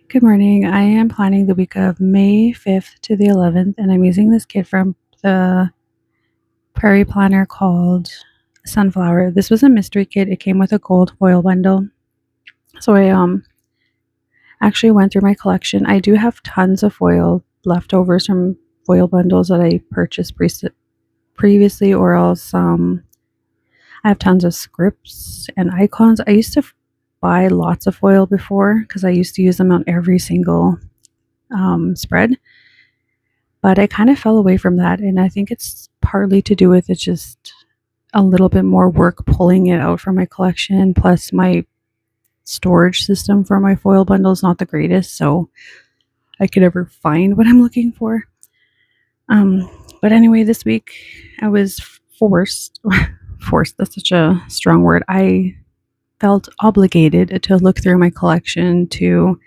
Good morning. I am planning the week of May 5th to the 11th, and I'm using this kit from the Prairie planner called Sunflower. This was a mystery kit. It came with a gold foil bundle. So I actually went through my collection. I do have tons of foil leftovers from foil bundles that I purchased previously, or else I have tons of scripts and icons. I used to buy lots of foil before because I used to use them on every single spread. But I kind of fell away from that, and I think it's partly to do with it's just a little bit more work pulling it out from my collection. Plus, my storage system for my foil bundle is not the greatest, so I could never find what I'm looking for. Um, but anyway, this week I was forced, forced, that's such a strong word. I felt obligated to look through my collection to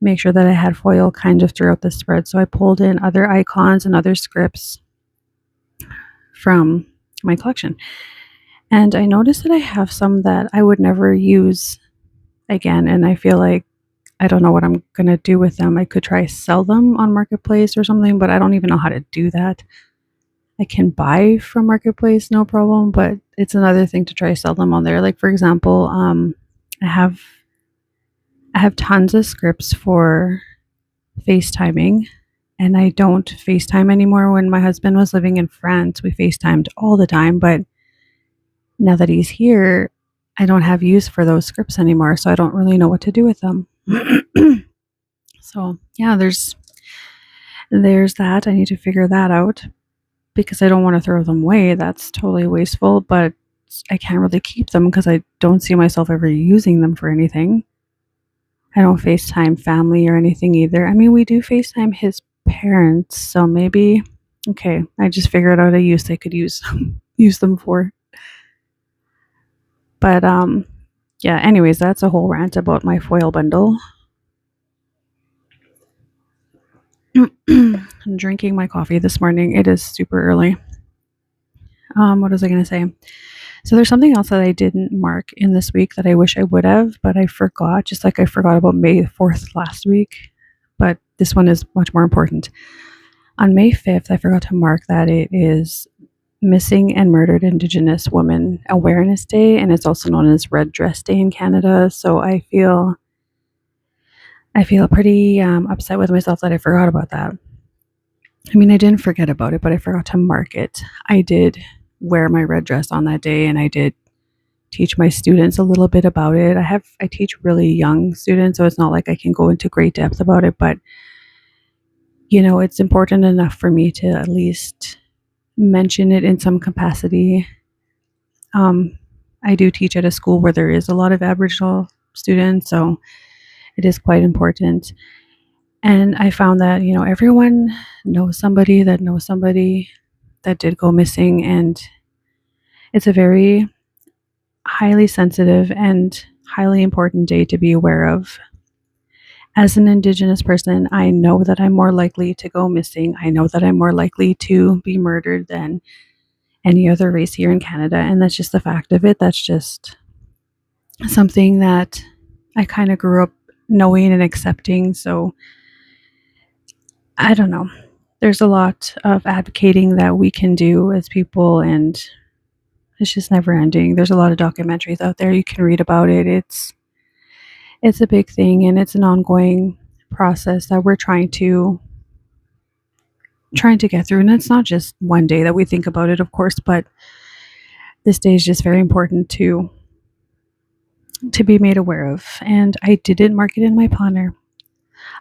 make sure that I had foil kind of throughout the spread. So I pulled in other icons and other scripts from my collection. And I noticed that I have some that I would never use again. And I feel like I don't know what I'm going to do with them. I could try sell them on Marketplace or something, but I don't even know how to do that. I can buy from Marketplace, no problem, but it's another thing to try sell them on there. Like for example, I have I have tons of scripts for FaceTiming, and I don't FaceTime anymore. When my husband was living in France, we FaceTimed all the time, but now that he's here, I don't have use for those scripts anymore, so I don't really know what to do with them. So, yeah, there's that. I need to figure that out because I don't want to throw them away. That's totally wasteful, but I can't really keep them because I don't see myself ever using them for anything. I don't FaceTime family or anything either. I mean, we do FaceTime his parents, so maybe okay, I just figured out a use I could use use them for. But yeah, anyways, that's a whole rant about my foil bundle. I'm drinking my coffee this morning. It is super early. What was I going to say? So there's something else that I didn't mark in this week that I wish I would have, but I forgot, just like I forgot about May 4th last week. But this one is much more important. On May 5th, I forgot to mark that it is Missing and Murdered Indigenous Women Awareness Day, and it's also known as Red Dress Day in Canada. So I feel pretty upset with myself that I forgot about that. I mean, I didn't forget about it, but I forgot to mark it. I did wear my red dress on that day, and I did teach my students a little bit about it. I teach really young students, so it's not like I can go into great depth about it, but it's important enough for me to at least mention it in some capacity. Um, I do teach at a school where there is a lot of Aboriginal students, so it is quite important. And I found that, everyone knows somebody that did go missing, and it's a very highly sensitive and highly important day to be aware of. As an Indigenous person, I know that I'm more likely to go missing. I know that I'm more likely to be murdered than any other race here in Canada, and that's just the fact of it. That's just something that I kind of grew up knowing and accepting. So I don't know. There's a lot of advocating that we can do as people, and it's just never ending. There's a lot of documentaries out there you can read about it. It's a big thing, and it's an ongoing process that we're trying to get through. And it's not just one day that we think about it, of course, but this day is just very important to be made aware of. And I didn't mark it in my planner.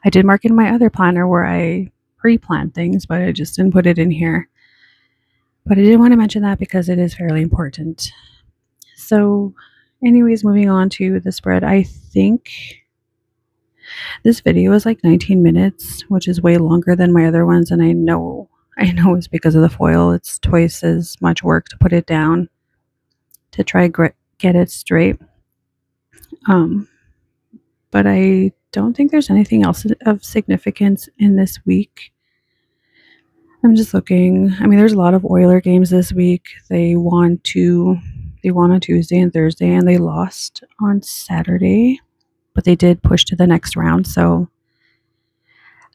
I did mark it in my other planner where I pre-plan things, but I just didn't put it in here. But I did want to mention that because it is fairly important. So, anyways, moving on to the spread. I think this video is like 19 minutes, which is way longer than my other ones, and I know it's because of the foil. It's twice as much work to put it down to try get it straight. But I don't think there's anything else of significance in this week. I'm just looking. I mean, there's a lot of Oiler games this week. They won on Tuesday and Thursday, and they lost on Saturday. but they did push to the next round. So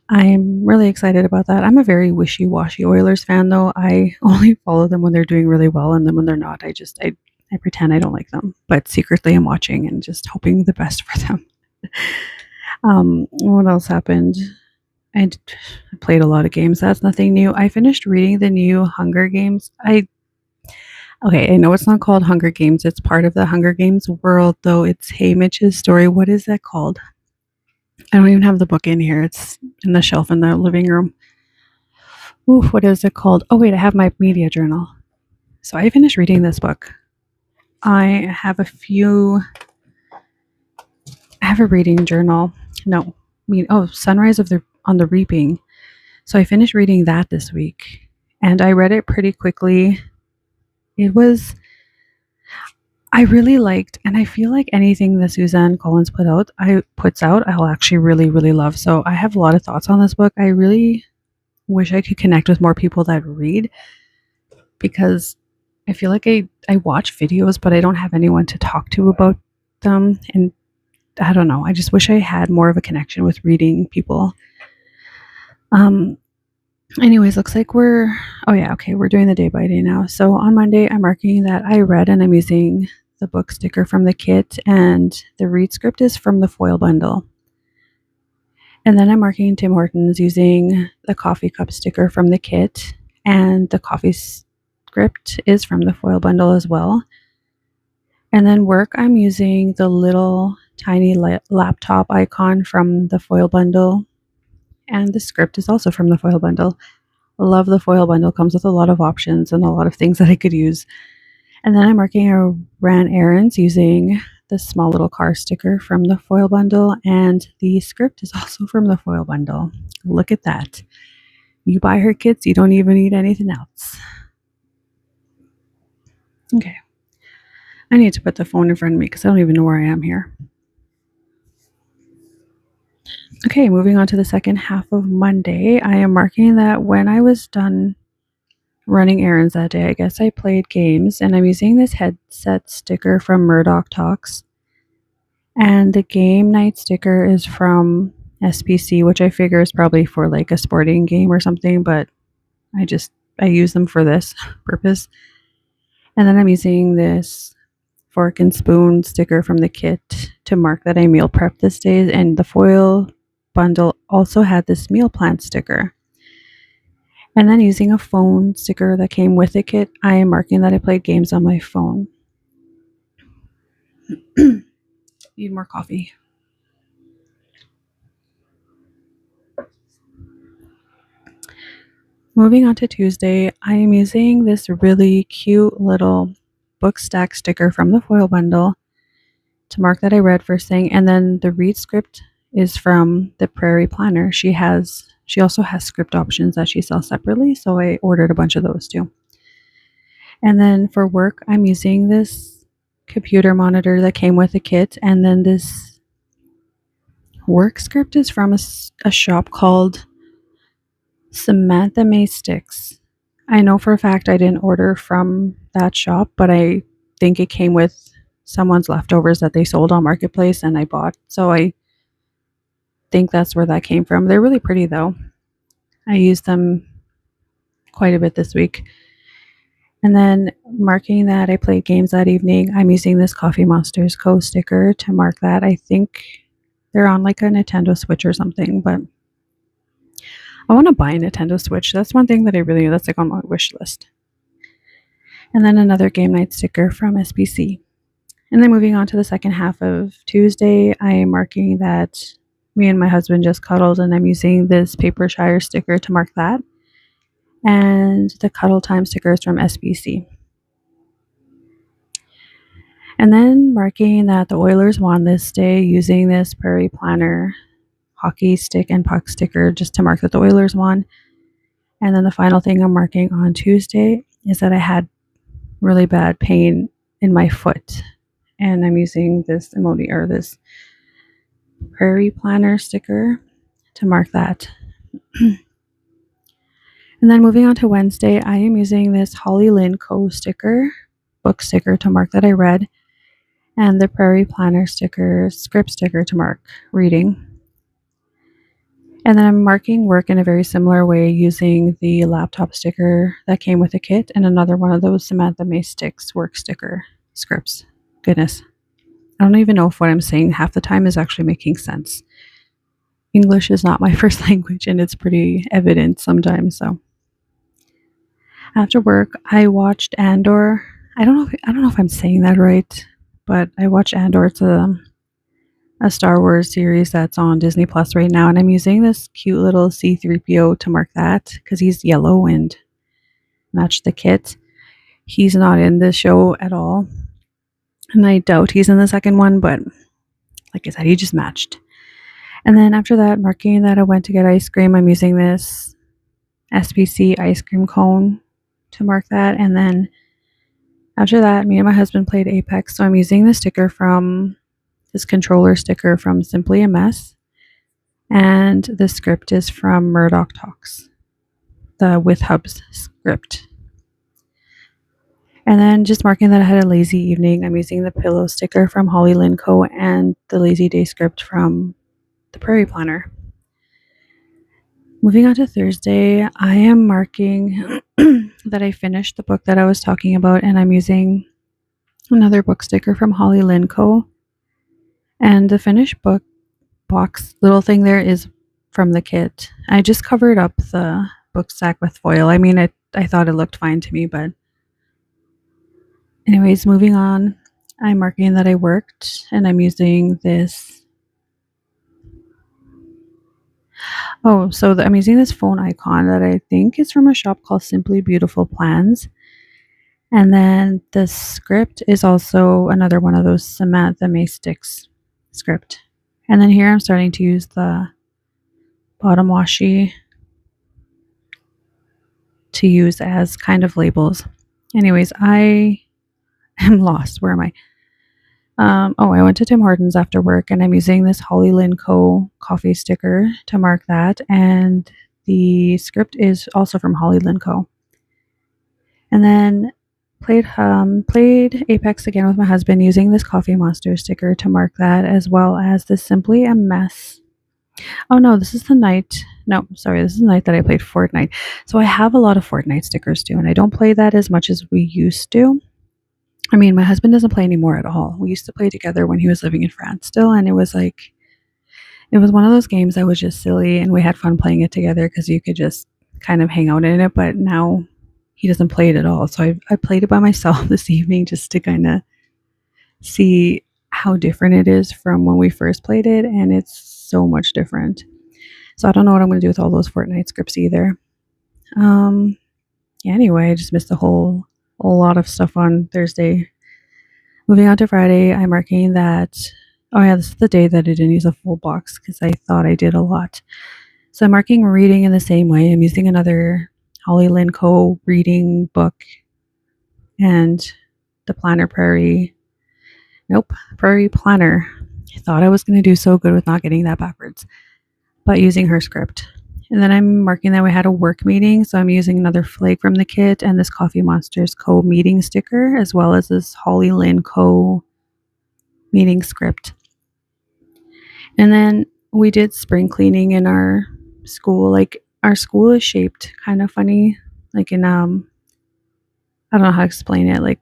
I'm really excited about that. I'm a very wishy-washy Oilers fan, though. I only follow them when they're doing really well, and then when they're not, I pretend I don't like them. But secretly, I'm watching and just hoping the best for them. What else happened? I played a lot of games. That's nothing new. I finished reading the new Hunger Games. Okay, I know it's not called Hunger Games. It's part of the Hunger Games world, though. It's Haymitch's story. What is that called? I don't even have the book in here. It's in the shelf in the living room. Oof, what is it called? Oh, wait, I have my media journal. So I finished reading this book. I have a reading journal. No, Sunrise on the Reaping. So I finished reading that this week, and I read it pretty quickly. I really liked, and I feel like anything that Suzanne Collins puts out, I'll actually really, really love. So I have a lot of thoughts on this book. I really wish I could connect with more people that read, because I feel like I watch videos, but I don't have anyone to talk to about them. And I don't know. I just wish I had more of a connection with reading people. Anyways, looks like we're doing the day by day now. So on Monday, I'm marking that I read, and I'm using the book sticker from the kit, and the read script is from the foil bundle. And then I'm marking Tim Hortons using the coffee cup sticker from the kit, and the coffee script is from the foil bundle as well. And then work, I'm using the little tiny laptop icon from the foil bundle, and the script is also from the foil bundle. I love the foil bundle. Comes with a lot of options and a lot of things that I could use. And then I'm marking I ran errands using the small little car sticker from the foil bundle, and the script is also from the foil bundle. Look at that. You buy her kits, you don't even need anything else. Okay. I need to put the phone in front of me because I don't even know where I am here. Okay, moving on to the second half of Monday. I am marking that when I was done running errands that day, I guess I played games, and I'm using this headset sticker from Murdoch Talks. And the game night sticker is from SPC, which I figure is probably for like a sporting game or something, but I use them for this purpose. And then I'm using this fork and spoon sticker from the kit to mark that I meal prep this day, and the foil bundle also had this meal plan sticker. And then using a phone sticker that came with the kit, I am marking that I played games on my phone. Need more coffee. Moving on to Tuesday, I am using this really cute little book stack sticker from the foil bundle to mark that I read first thing. And then the read script is from the Prairie Planner. She also has script options that she sells separately, so I ordered a bunch of those too. And then for work, I'm using this computer monitor that came with the kit, and then this work script is from a shop called Samantha May Sticks. I know for a fact I didn't order from that shop, but I think it came with someone's leftovers that they sold on Marketplace and I bought. So I think that's where that came from. They're really pretty though. I used them quite a bit this week. And then marking that I played games that evening, I'm using this Coffee Monsters Co. sticker to mark that. I think they're on like a Nintendo Switch or something, but I want to buy a Nintendo Switch. That's one thing that that's like on my wish list. And then another game night sticker from SBC. And then moving on to the second half of Tuesday, I am marking that me and my husband just cuddled, and I'm using this Paper Shire sticker to mark that. And the cuddle time sticker is from SBC. And then marking that the Oilers won this day using this Prairie Planner hockey stick and puck sticker just to mark that the Oilers won. And then the final thing I'm marking on Tuesday is that I had really bad pain in my foot. And I'm using this emoji or this Prairie Planner sticker to mark that. And then moving on to Wednesday, I am using this Holly Lynn Co. book sticker to mark that I read. and the Prairie Planner sticker, script sticker to mark reading. And then I'm marking work in a very similar way using the laptop sticker that came with the kit and another one of those Samantha May Sticks work sticker scripts. Goodness. I don't even know if what I'm saying half the time is actually making sense. English is not my first language and it's pretty evident sometimes. So after work, I watched Andor. I don't know if I'm saying that right, but I watched Andor. It's a Star Wars series that's on Disney Plus right now, and I'm using this cute little C-3PO to mark that because he's yellow and match the kit. He's not in this show at all, and I doubt he's in the second one, but like I said, he just matched. And then after that, marking that I went to get ice cream, I'm using this SPC ice cream cone to mark that. And then after that, me and my husband played Apex, so I'm using the sticker from this controller sticker from Simply a Mess. And the script is from Murdoch Talks, the With Hubs script. And then just marking that I had a lazy evening, I'm using the pillow sticker from Holly Lynn Co. and the lazy day script from the Prairie Planner. Moving on to Thursday, I am marking that I finished the book that I was talking about, and I'm using another book sticker from Holly Lynn Co. And the finished book box little thing there is from the kit. I just covered up the book stack with foil. I mean, I thought it looked fine to me, but anyways, moving on. I'm marking that I worked, and I'm using this. I'm using this phone icon that I think is from a shop called Simply Beautiful Plans. And then the script is also another one of those Samantha May Sticks script. And then here I'm starting to use the bottom washi to use as kind of labels. Anyways, I am lost. Where am I? I went to Tim Hortons after work, and I'm using this Holly Lynn Co. coffee sticker to mark that. And the script is also from Holly Lynn Co. And then played Apex again with my husband using this Coffee Monster sticker to mark that, as well as this Simply a Mess. Oh no, this is the night. No, sorry, this is the night that I played Fortnite. So I have a lot of Fortnite stickers too, and I don't play that as much as we used to. I mean, my husband doesn't play anymore at all. We used to play together when he was living in France still, and it was one of those games that was just silly, and we had fun playing it together because you could just kind of hang out in it. But now he doesn't play it at all. So I played it by myself this evening just to kind of see how different it is from when we first played it, and it's so much different. So I don't know what I'm going to do with all those Fortnite scripts either. Anyway, I just missed a whole lot of stuff on Thursday. Moving on to Friday, I'm marking that. Oh yeah, this is the day that I didn't use a full box because I thought I did a lot. So I'm marking reading in the same way. I'm using another Holly Lynn Co. reading book and the Planner Prairie. Nope, Prairie Planner. I thought I was going to do so good with not getting that backwards, but using her script. And then I'm marking that we had a work meeting, so I'm using another flag from the kit and this Coffee Monsters Co. meeting sticker, as well as this Holly Lynn Co. meeting script. And then we did spring cleaning in our school. Like, our school is shaped kind of funny, like in I don't know how to explain it, like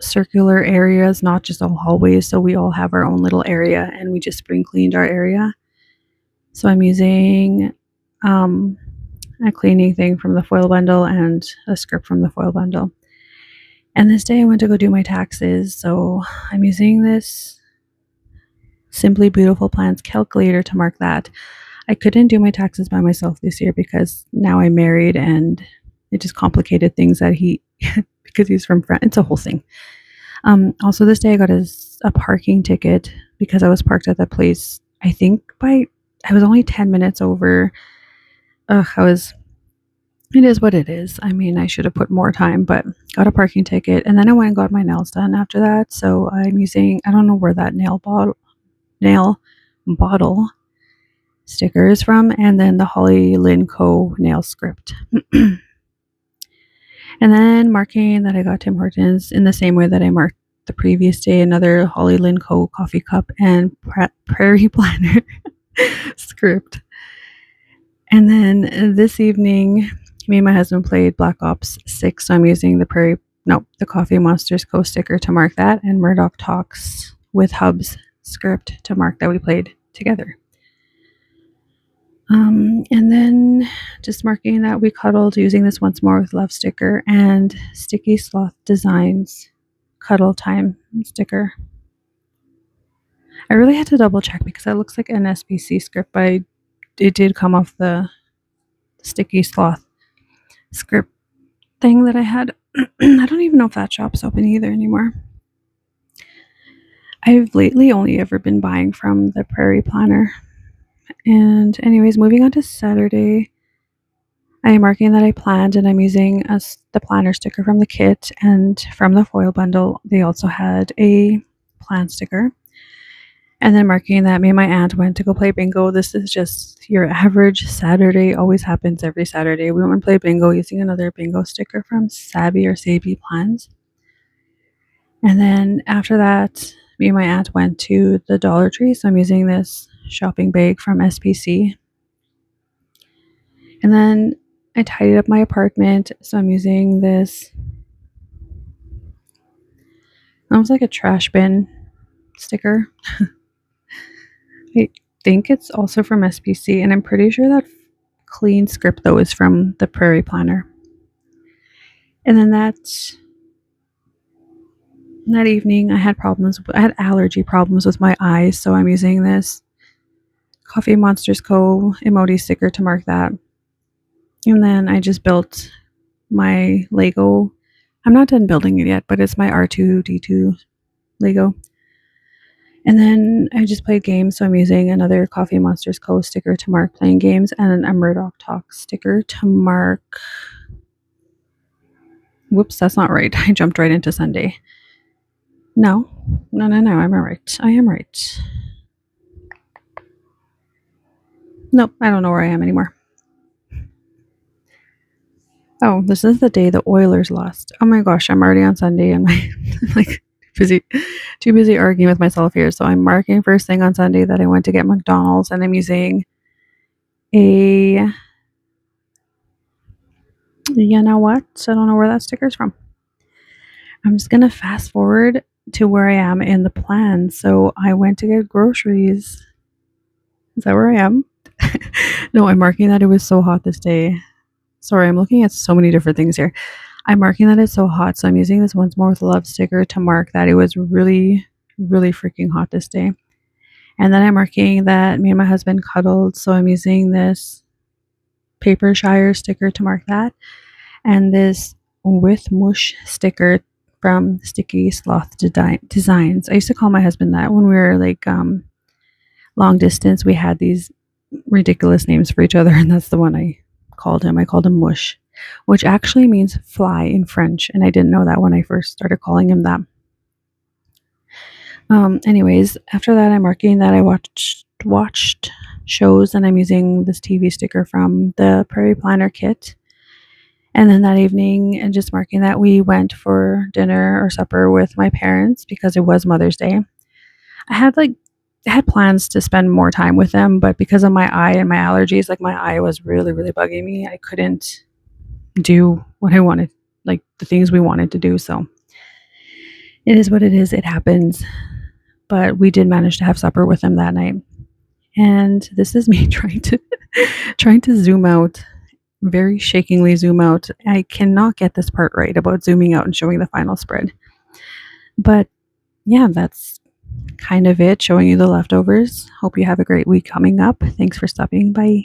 circular areas, not just all hallways. So we all have our own little area, and we just spring cleaned our area. So I'm using a cleaning thing from the foil bundle and a script from the foil bundle. And this day I went to go do my taxes, so I'm using this Simply Beautiful Plans calculator to mark that. I couldn't do my taxes by myself this year because now I'm married, and it just complicated things that because he's from France. It's a whole thing. Also this day I got a parking ticket because I was parked at that place. I think I was only 10 minutes over. It is what it is. I mean, I should have put more time, but got a parking ticket, and then I went and got my nails done after that. So I'm using, I don't know where that nail bottle sticker is from, and then the Holly Lynn Co. nail script. And then marking that I got Tim Hortons in the same way that I marked the previous day, another Holly Lynn Co. coffee cup and prairie planner script. And then this evening, me and my husband played Black Ops 6, so I'm using the Coffee Monsters Co. sticker to mark that, and Murdoch Talks with Hub's script to mark that we played together. And then just marking that we cuddled using this Once More with Love sticker and Sticky Sloth Designs Cuddle Time sticker. I really had to double check because that looks like an SBC script, but it did come off the Sticky Sloth script thing that I had. I don't even know if that shop's open either anymore. I've lately only ever been buying from the Prairie Planner. And anyways, moving on to Saturday, I am marking that I planned, and I'm using the planner sticker from the kit, and from the foil bundle they also had a plan sticker. And then marking that me and my aunt went to go play bingo. This is just your average Saturday, always happens every Saturday. We went to play bingo using another bingo sticker from Savvy or Savvy Plans. And then after that, me and my aunt went to the Dollar Tree, so I'm using this shopping bag from SPC. And then I tidied up my apartment, so I'm using this almost like a trash bin sticker. I think it's also from SPC, and I'm pretty sure that clean script though is from the Prairie Planner. And then that evening I had allergy problems with my eyes, so I'm using this Coffee Monsters Co. emoji sticker to mark that. And then I just built my Lego. I'm not done building it yet, but it's my R2D2 Lego. And then I just played games, so I'm using another Coffee Monsters Co. sticker to mark playing games, and a Murdoch Talk sticker to mark... Whoops, that's not right. I jumped right into Sunday. No, I'm right. I am right. Nope, I don't know where I am anymore. Oh, this is the day the Oilers lost. Oh my gosh, I'm already on Sunday and my like too busy arguing with myself here. So I'm marking first thing on Sunday that I went to get McDonald's, and I'm using you know what? I don't know where that sticker's from. I'm just gonna fast forward to where I am in the plan. So I went to get groceries. Is that where I am? No, I'm marking that it was so hot this day. Sorry, I'm looking at so many different things here. I'm marking that it's so hot, so I'm using this Once More with Love sticker to mark that it was really, really freaking hot this day. And then I'm marking that me and my husband cuddled, so I'm using this Paper Shire sticker to mark that. And this With Mush sticker from Sticky Sloth Designs. I used to call my husband that when we were like long distance. We had these ridiculous names for each other, and that's the one I called him. I called him Mush, which actually means fly in French, and I didn't know that when I first started calling him that. Anyways, after that, I'm marking that I watched shows, and I'm using this TV sticker from the Prairie Planner kit. And then that evening, and just marking that we went for dinner or supper with my parents because it was Mother's Day. I had plans to spend more time with them, but because of my eye and my allergies, like my eye was really, really bugging me. I couldn't do what I wanted, like the things we wanted to do. So it is what it is. It happens. But we did manage to have supper with them that night. And this is me trying to zoom out, very shakingly zoom out. I cannot get this part right about zooming out and showing the final spread. But yeah, that's kind of it, showing you the leftovers. Hope you have a great week coming up. Thanks for stopping by.